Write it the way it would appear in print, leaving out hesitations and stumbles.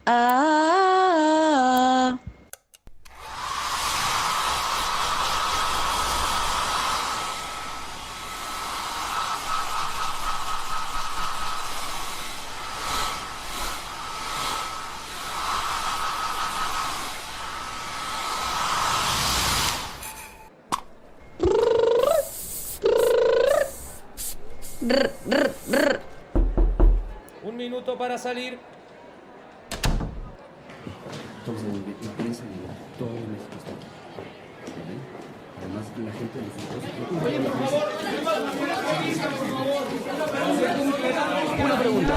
Ah. Un minuto para salir. Entonces, la prensa y todo el México está aquí. ¿Vale? Además, la gente de los otros... Oye, por favor, una pregunta.